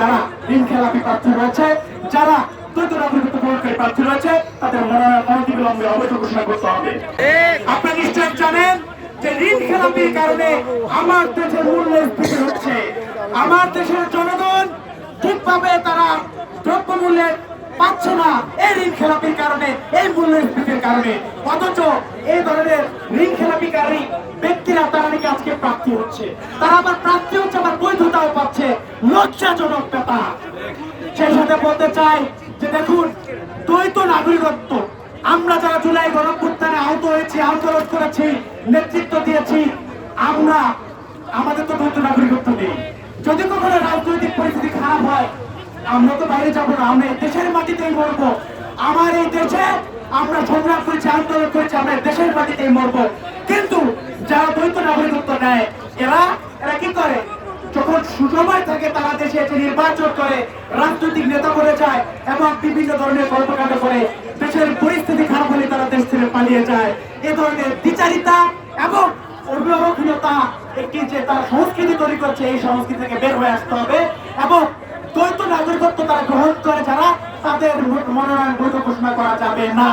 যারা ঋণ খেলাপি প্রার্থী রয়েছে, যারা দ্বৈত নাগরিকত্ব গ্রহণকারী প্রার্থী রয়েছে, তাদের মনোনয়ন অনতিবিলম্বে অবৈধ ঘোষণা করতে হবে। আপনারা নিশ্চয় জানেন যে ঋণ খেলাপির কারণে আমার দেশের মূল্যস্ফীতি হচ্ছে। আমার দেশের জনগণ ঠিকভাবে তারা দ্রব্যমূল্যের পাচ্ছে না এই ঋণ খেলাপির কারণে, এই মূল্যস্ফীতির কারণে। অথচ এই ধরনের ঋণ খেলাপিকারী ব্যক্তিরা তারা নাকি আজকে প্রার্থী হচ্ছে, তারা আবার প্রার্থী হচ্ছে, আবার বৈধতাও পাচ্ছে। লজ্জাজনক ব্যাপার। সেই সাথে বলতে চাই যে দেখুন, দ্বৈত নাগরিকত্ব আমরা যারা জুলাই গণঅভ্যুত্থানে আহত হয়েছি, আন্দোলন করেছি, নেতৃত্ব দিয়েছি, আমরা আমাদের তো দ্বৈত নাগরিকত্ব নেই। যদি কখনো রাজনৈতিক পরিস্থিতি খারাপ হয়, আমরা তো বাইরে যাবো না, আমরা দেশের মাটিতেই মরবো। আমার এই দেশে আমরা সংগ্রাম করেছি, আন্দোলন করেছি, আমরা দেশের মাটিতেই মরবো। কিন্তু যারা দ্বৈত নাগরিকত্ব নেয়, এরা কি করে? যখন সুসময় থাকে তারা দেশে এসে নির্বাচন করে, রাজনৈতিক নেতা বলে যায় এবং বিভিন্ন ধরনের কর্মকাণ্ড করে। দেশের পরিস্থিতি খারাপ হলে তারা দেশ থেকে পালিয়ে যায়। এ ধরনের দ্বিচারিতা এবং অভিভাবকহীনতা একটি যে তার সংস্কৃতি তৈরি করছে, এই সংস্কৃতি থেকে বের হয়ে আসতে হবে এবং দ্বৈত নাগরিকত্ব তারা গ্রহণ করে যারা, তাদের মনোনয়ন বৈধ ঘোষণা করা যাবে না।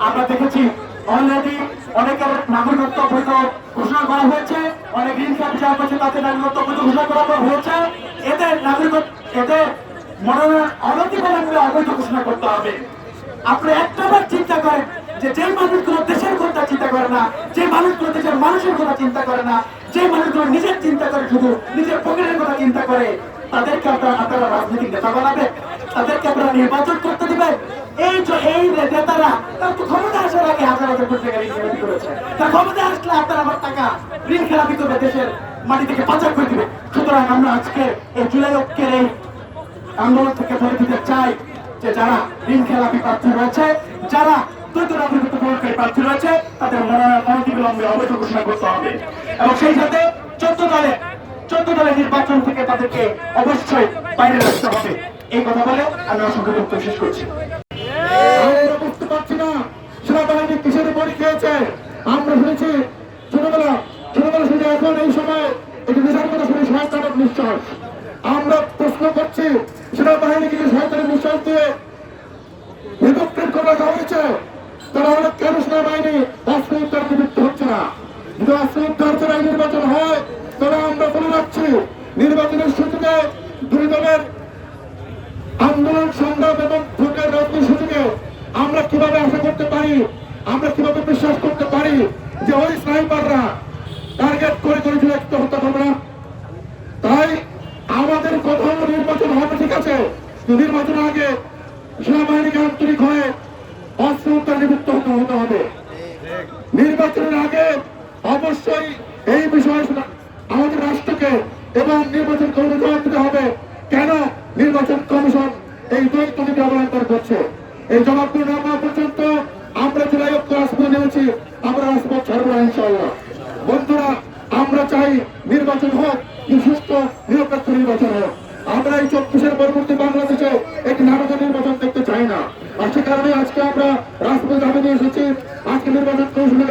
আমরা দেখেছি অলরেডি অনেকের নাগরিকত্ব বৈধ ঘোষণা করা হয়েছে, অনেক ঋণ খেলাপি যারা করছে তাদের নাগরিকত্ব বৈধ ঘোষণা করা হয়েছে। এদের মনোনয়ন অনতিবিলম্বে অবৈধ ঘোষণা করতে হবে। আপনি একটাবার চিন্তা করেন যে মানুষগুলো দেশের কথা চিন্তা করে না, যে মানুষগুলো দেশের মানুষের কথা চিন্তা করে না, যে মানুষগুলো নিজের চিন্তা করে, শুধু নিজের পকেটের কথা চিন্তা করে, তাদেরকে আপনারা রাজনৈতিক নেতা বানাবেন, তাদেরকে আপনারা নির্বাচন করতে দিবেন। এই নেতারা তার তো ক্ষমতা আসার আগে হাজার হাজার কোটি টাকা ঋণ খেলাপি করেছে। তার ক্ষমতা আসলে আপনারা আমার টাকা ঋণ খেলাপি করবে, দেশের মাটি থেকে পাচার করে দিবে। সুতরাং আমরা আজকে এই জুলাই ঐক্যের এই আন্দোলন থেকে ধরে দিতে চাই যে যারা ঋণ খেলাপি প্রার্থী রয়েছে, যারা দ্বৈত নাগরিকত্ব গ্রহণকারী প্রার্থী রয়েছে, তাদের মনোনয়ন অনতিবিলম্বে অবৈধ ঘোষণা করতে হবে এবং সেই সাথে 14 দলের নির্বাচন থেকে তাদেরকে অবশ্যই বাইরে রাখতে হবে। এই কথা বলে আমি অসংখ্য বক্তব্য শেষ করছি। আমরা বুঝতে পারছি না সেনাবাহিনী কিসের পরী খেয়েছে। আমরা শুনেছি ছোটবেলা শুনে এখন এই সময় একটি নেশার কথা শুনে শয়তানের নিঃশ্বাস। আমরা প্রশ্ন করছি সেনাবাহিনী কিছু শয়তানের নিঃশ্বাস দিয়ে বিভক্তের করা হয়েছে, তারা হলে কেন সেনাবাহিনী অস্ত্র উদ্ধার নিযুক্ত হচ্ছে না? যদি অস্ত্র উদ্ধার ছাড়াই নির্বাচন হয়, তারা আমরা বলে রাখছি নির্বাচনের সুযোগে দুই দলের আন্দোলন সংগ্রাম এবং ভোটের রাজনীতির সুযোগে আমরা কিভাবে আশা করতে পারি, আমরা কিভাবে বিশ্বাস করতে পারি যে ওই স্নাইপাররা টার্গেট করে জুলাইকে হত্যা করবে না? তাই আমাদের কোথাও নির্বাচন হবে, ঠিক আছে, নির্বাচনের আগে সেনাবাহিনীকে আন্তরিক হয়ে অস্ত্র উদ্ধার নিযুক্ত হতে হবে। নির্বাচনের আগে অবশ্যই এই বিষয়ে আমাদের রাষ্ট্রকে এবং নির্বাচন কমিশন জবাব দিতে হবে কেন নির্বাচন কমিশন এই দ্বৈত নীতি অবলম্বন করছে। এই জবাবগুলো না পাওয়া পর্যন্ত আমরা জুলাই ঐক্য রাজপথে নেমেছি, আমরা রাজপথ ছাড়বো না ইনশাআল্লাহ। বন্ধুরা, আমরা চাই নির্বাচন হোক, সুষ্ঠু নিরপেক্ষ নির্বাচন হোক। আমরা এই 24-এর পরবর্তী বাংলাদেশে একটি নাটকের নির্বাচন দেখতে চাই না। আর সে কারণে আজকে আমরা রাজপথে দাবি নিয়ে এসেছি, আজকে নির্বাচন কমিশনের